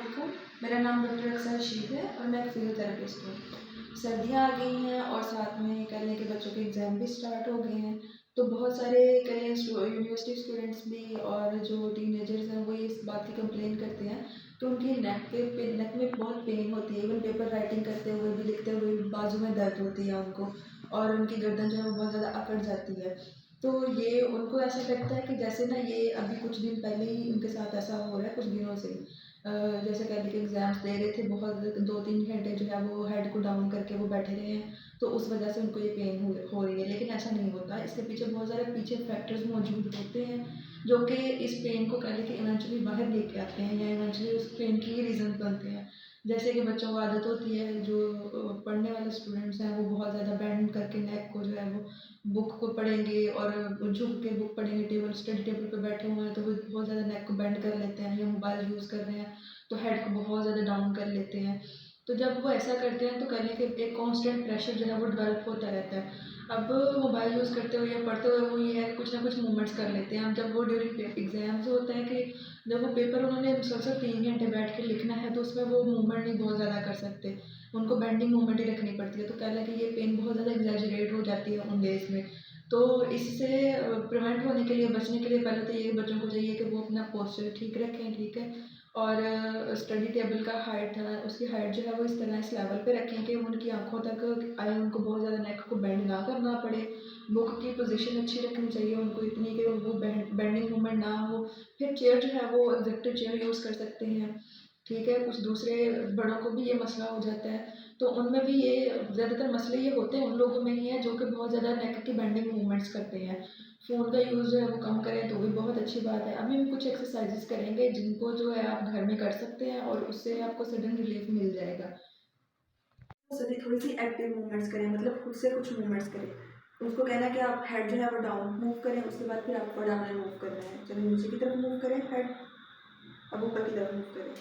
अलैकुम। मेरा नाम डॉक्टर अक्सर रशीद है और मैं एक फिजियोथेरेपिस्ट हूँ। सर्दियाँ आ गई हैं और साथ में कह लें कि बच्चों के एग्ज़ाम भी स्टार्ट हो गए हैं। तो बहुत सारे कह लें यूनिवर्सिटी स्टूडेंट्स भी और जो टीनेजर्स हैं वो इस बात की कंप्लेन करते हैं कि उनकी नेक में बहुत पेन होती है। इवन पेपर राइटिंग करते हुए भी, लिखते हुए भी बाजू में दर्द होती है उनको, और उनकी गर्दन जो है वो बहुत ज़्यादा अकड़ जाती है। तो ये उनको ऐसा लगता है कि जैसे ना ये अभी कुछ दिन पहले ही उनके साथ ऐसा हो रहा है, कुछ दिनों से ही। जैसे कह लीजिए एग्ज़ाम्स दे रहे थे, बहुत 2-3 घंटे जो है वो हेड को डाउन करके वो बैठे रहे हैं, तो उस वजह से उनको ये पेन हो रही है। लेकिन ऐसा नहीं होता, इसके पीछे बहुत सारे पीछे फैक्टर्स मौजूद होते हैं जो कि इस पेन को कह लीजिए इवेंचुअली बाहर लेके आते हैं या इवेंचुअली उस पेन के ही रीज़न बनते हैं। जैसे कि बच्चों को आदत होती है, जो पढ़ने वाले स्टूडेंट्स हैं वो बहुत ज़्यादा बेंड करके नेक को जो है वो बुक को पढ़ेंगे और झुक के बुक पढ़ेंगे, टेबल स्टडी टेबल पे बैठे हुए हैं तो वो बहुत ज़्यादा नेक को बेंड कर लेते हैं, या मोबाइल यूज़ कर रहे हैं तो हेड को बहुत ज़्यादा डाउन कर लेते हैं। तो जब वो ऐसा करते हैं तो करने के एक कांस्टेंट प्रेशर जो है वो डेवलप होता रहता है। अब मोबाइल यूज़ करते हुए या पढ़ते हुए वो ये है कि कुछ ना कुछ मूवमेंट्स कर लेते हैं। अब जब वो ड्यूरिंग एग्जाम्स होता है कि जब वो पेपर उन्होंने मुसलसल 3 घंटे बैठ के लिखना है तो उसमें वो मूवमेंट नहीं बहुत ज़्यादा कर सकते, उनको बेंडिंग मूवमेंट ही रखनी पड़ती है। तो कह लें कि ये पेन बहुत ज़्यादा एग्जैजरेट हो जाती है उन डेज़ में। तो इससे प्रिवेंट होने के लिए, बचने के लिए पहले तो ये बच्चों को चाहिए कि वो अपना पोस्चर ठीक रखें, ठीक है? और स्टडी टेबल का हाइट है, उसकी हाइट जो है वो इस तरह इस लेवल पे रखें कि उनकी आँखों तक आए, उनको बहुत ज़्यादा नेक को बेंड ना करना पड़े। बुक की पोज़ीशन अच्छी रखनी चाहिए उनको, इतनी कि वो बेंडिंग मूवमेंट ना हो। फिर चेयर जो है वो एग्ज़ेक्टिव चेयर यूज़ कर सकते हैं, ठीक है? कुछ दूसरे बड़ों को भी ये मसला हो जाता है, तो उनमें भी ये ज़्यादातर मसले ये होते हैं उन लोगों में ही हैं जो कि बहुत ज़्यादा नेक की बेंडिंग मूवमेंट्स करते हैं। फ़ोन का यूज़ जो है वो कम करें तो भी बहुत अच्छी बात है। अभी हम कुछ एक्सरसाइज़ेज़ करेंगे जिनको जो है आप घर में कर सकते हैं और उससे आपको सडन रिलीफ़ मिल जाएगा। सभी थोड़ी-सी एक्टिव मूवमेंट्स करें, मतलब खुद से कुछ मूवमेंट्स करें। उसको कहना है कि आप हेड जो है वो डाउन मूव करें, उसके बाद फिर आपको डाउन एंड मूव करना है। चलिए नीचे की तरफ मूव करें हेड, अब ऊपर की तरफ मूव करें।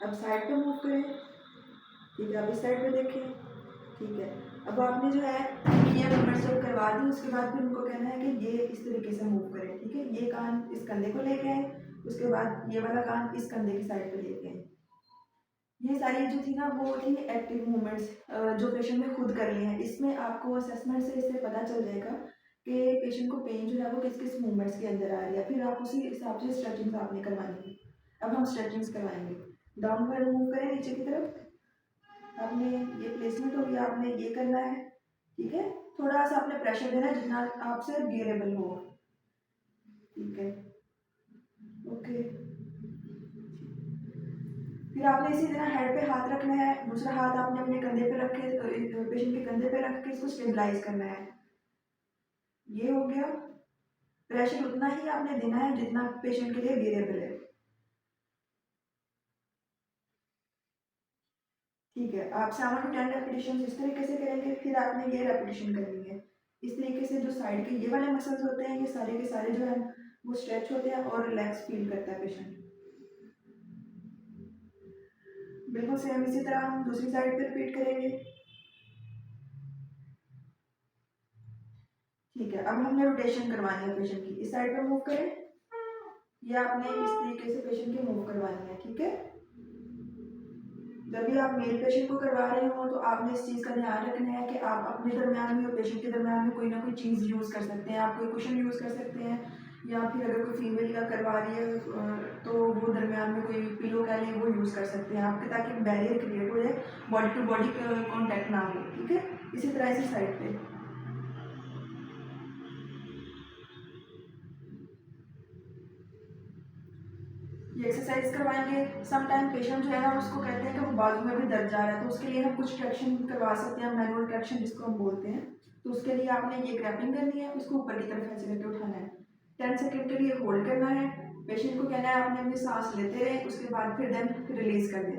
अब साइड पे मूव करें, ठीक है? अब इस साइड पे देखें, ठीक है? अब आपने जो है ये मूवमेंट्स जब करवा दी उसके बाद फिर उनको कहना है कि ये इस तरीके से मूव करें, ठीक है? ये कान इस कंधे को लेके आएँ, उसके बाद ये वाला कान इस कंधे की साइड पे लेके आएँ। ये सारी जो थी ना वो थी एक्टिव मूवमेंट्स, जो पेशेंट ने खुद कर ली हैं। इसमें आपको असेसमेंट से इससे पता चल जाएगा कि पेशेंट को पेन जो है वो किस-किस मूवमेंट्स के अंदर आ रही है। फिर आप उसी हिसाब से स्ट्रेचिंग्स आपने करवानी है। अब हम स्ट्रेचिंग्स करवाएँगे। डाउनवर्ड मूव करें नीचे की तरफ। आपने ये प्लेसमेंट हो गया, आपने ये करना है, ठीक है? थोड़ा-सा आपने प्रेशर देना है जितना आपसे बियरेबल हो, ठीक है? ओके। फिर आपने इसी तरह हेड पे हाथ रखना है, दूसरा हाथ आपने अपने कंधे पे रख के पेशेंट के कंधे पे रख के इसको स्टेबलाइज करना है। ये हो गया। प्रेशर उतना ही आपने देना है जितना पेशेंट के लिए बियरेबल है, ठीक है? आप 7 टू 10 रेपिटेशन इस तरीके से करेंगे, फिर आपने ये रेपिटेशन करनी है। इस तरीके से जो साइड के ये वाले मसल्स होते हैं, ये सारे के सारे जो है वो स्ट्रेच होते हैं और रिलैक्स फील करता है पेशेंट। बिल्कुल सेम इसी तरह हम दूसरी साइड पे रिपीट करेंगे, ठीक है? अब हमने रोटेशन करवानी है पेशेंट की। इस साइड पे मूव करें, ये आपने इस तरीके से पेशेंट की मूव करवानी है, ठीक है? जब भी आप मेल पेशेंट को करवा रहे हो तो आपने इस चीज़ का ध्यान रखना है कि आप अपने दरमियान में और पेशेंट के दरमियान में कोई ना कोई चीज़ यूज़ कर सकते हैं। आप कोई कुशन यूज़ कर सकते हैं, या फिर अगर कोई फीमेल का करवा रही है तो वो दरमियान में कोई पिलो कह लें वो यूज़ कर सकते हैं आपके, ताकि बैरियर क्रिएट हो जाए, बॉडी टू बॉडी कॉन्टैक्ट ना हो, ठीक है? इसी तरह इसी साइड पे ये एक्सरसाइज करवाएंगे। सम टाइम पेशेंट जो है ना उसको कहते हैं कि वो बाजू में भी दर्द जा रहा है, तो उसके लिए हम कुछ ट्रैक्शन करवा सकते हैं, मैनुअल ट्रैक्शन जिसको हम बोलते हैं। तो उसके लिए आपने ये ग्रैपिंग करनी है, उसको ऊपर की तरफ ऐसे करके उठाना है, 10 सेकेंड के लिए होल्ड करना है। पेशेंट को कहना है आपने अपनी सांस लेते रहे, उसके बाद फिर देन रिलीज कर देना।